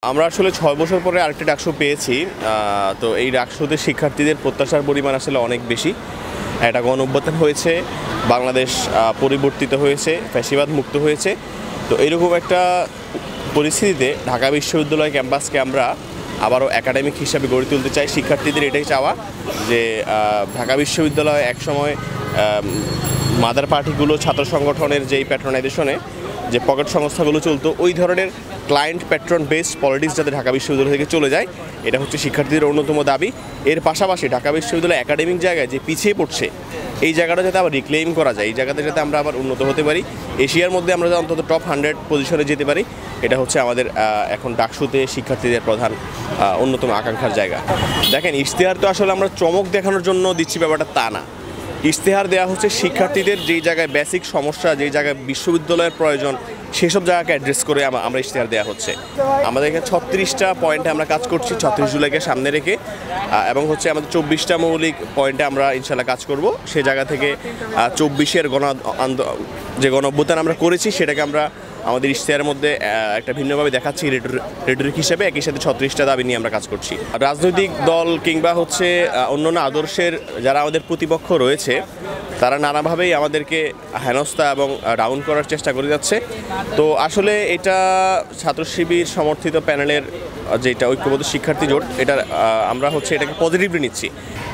আমরা আসলে ৬ বছর পরে আরেকটি ডাকসু পেয়েছি। তো এই ডাকসুতে শিক্ষার্থীদের প্রত্যাশার পরিমাণ আসলে অনেক বেশি। একটা গণঅভ্যুত্থান হয়েছে, বাংলাদেশ পরিবর্তিত হয়েছে, ফ্যাসিবাদ মুক্ত হয়েছে। তো এইরকম একটা পরিস্থিতিতে ঢাকা বিশ্ববিদ্যালয় ক্যাম্পাসকে আমরা আবারও একাডেমিক হিসাবে গড়ে তুলতে চাই। শিক্ষার্থীদের এটাই চাওয়া যে ঢাকা বিশ্ববিদ্যালয় একসময় মাদার পার্টিগুলো, ছাত্র সংগঠনের যেই প্যাট্রনাইজেশনে যে পকেট সংস্থাগুলো চলতো, ওই ধরনের ক্লায়েন্ট প্যাট্রন বেসড পলিটিক্স যাতে ঢাকা বিশ্ববিদ্যালয় থেকে চলে যায়, এটা হচ্ছে শিক্ষার্থীদের অন্যতম দাবি। এর পাশাপাশি ঢাকা বিশ্ববিদ্যালয় একাডেমিক জায়গায় যে পিছিয়ে পড়ছে, এই জায়গাটা যাতে আবার রিক্লেইম করা যায়, এই জায়গাতে যাতে আমরা আবার উন্নত হতে পারি, এশিয়ার মধ্যে আমরা অন্তত টপ 100 পজিশনে যেতে পারি, এটা হচ্ছে আমাদের এখন ডাকসুতে শিক্ষার্থীদের প্রধান অন্যতম আকাঙ্ক্ষার জায়গা। দেখেন, ইশতেহার তো আসলে আমরা চমক দেখানোর জন্য দিচ্ছি ব্যাপারটা তা না। ইশতেহার দেওয়া হচ্ছে শিক্ষার্থীদের যেই জায়গায় বেসিক সমস্যা, যেই জায়গায় বিশ্ববিদ্যালয়ের প্রয়োজন, সেসব জায়গাকে অ্যাড্রেস করে আমরা ইশতেহার দেওয়া হচ্ছে। আমাদের এখানে 36টা পয়েন্টে আমরা কাজ করছি 36 জুলাইকে সামনে রেখে, এবং হচ্ছে আমাদের 24টা মৌলিক পয়েন্টে আমরা ইনশাল্লাহ কাজ করব। সে জায়গা থেকে 24-এর যে গণঅভ্যুত্থান আমরা করেছি, সেটাকে আমরা আমাদের ইশতেহারের মধ্যে একটা ভিন্নভাবে দেখাচ্ছি রেটরিক হিসেবে। একই সাথে 36টা দাবি নিয়ে আমরা কাজ করছি। রাজনৈতিক দল কিংবা হচ্ছে অন্যান্য আদর্শের যারা আমাদের প্রতিপক্ষ রয়েছে, তারা নানাভাবেই আমাদেরকে হেনস্থা এবং ডাউন করার চেষ্টা করে যাচ্ছে। তো আসলে এটা ছাত্র শিবির সমর্থিত প্যানেলের যেটা ঐক্যবদ্ধ শিক্ষার্থী জোট, এটা আমরা হচ্ছে এটাকে পজিটিভলি নিচ্ছি।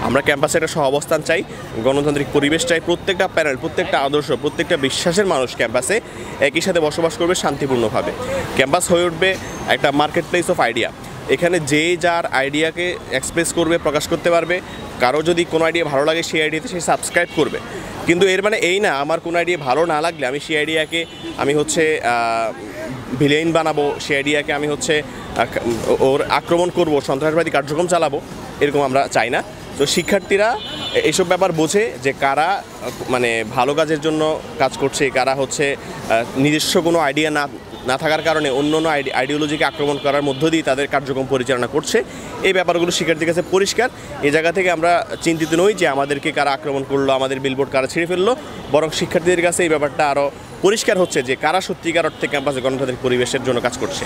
আমরা ক্যাম্পাসে একটা সহাবস্থান চাই, গণতান্ত্রিক পরিবেশ চাই। প্রত্যেকটা প্যানেল, প্রত্যেকটা আদর্শ, প্রত্যেকটা বিশ্বাসের মানুষ ক্যাম্পাসে একই সাথে বসবাস করবে শান্তিপূর্ণভাবে। ক্যাম্পাস হয়ে উঠবে একটা মার্কেট প্লেস অফ আইডিয়া। এখানে যে যার আইডিয়াকে এক্সপ্রেস করবে, প্রকাশ করতে পারবে। কারো যদি কোনো আইডিয়া ভালো লাগে, সেই আইডিয়াতে সে সাবস্ক্রাইব করবে। কিন্তু এর মানে এই না আমার কোনো আইডিয়া ভালো না লাগলে আমি সেই আইডিয়াকে আমি হচ্ছে ভিলেইন বানাবো, সেই আইডিয়াকে আমি হচ্ছে ওর আক্রমণ করব, সন্ত্রাসবাদী কার্যক্রম চালাবো, এরকম আমরা চাই না। তো শিক্ষার্থীরা এইসব ব্যাপার বোঝে যে কারা মানে ভালো কাজের জন্য কাজ করছে, কারা হচ্ছে নিজস্ব কোনো আইডিয়া না থাকার কারণে অন্য আইডিওলজিকে আক্রমণ করার মধ্য দিয়ে তাদের কার্যক্রম পরিচালনা করছে। এই ব্যাপারগুলো শিক্ষার্থীর কাছে পরিষ্কার। এই জায়গা থেকে আমরা চিন্তিত নই যে আমাদেরকে কারা আক্রমণ করলো, আমাদের বিলবোর্ড কারা ছিঁড়ে ফেললো। বরং শিক্ষার্থীদের কাছে এই ব্যাপারটা আরও পরিষ্কার হচ্ছে যে কারা সত্যিকার অর্থে ক্যাম্পাসে গণতান্ত্রিক পরিবেশের জন্য কাজ করছে।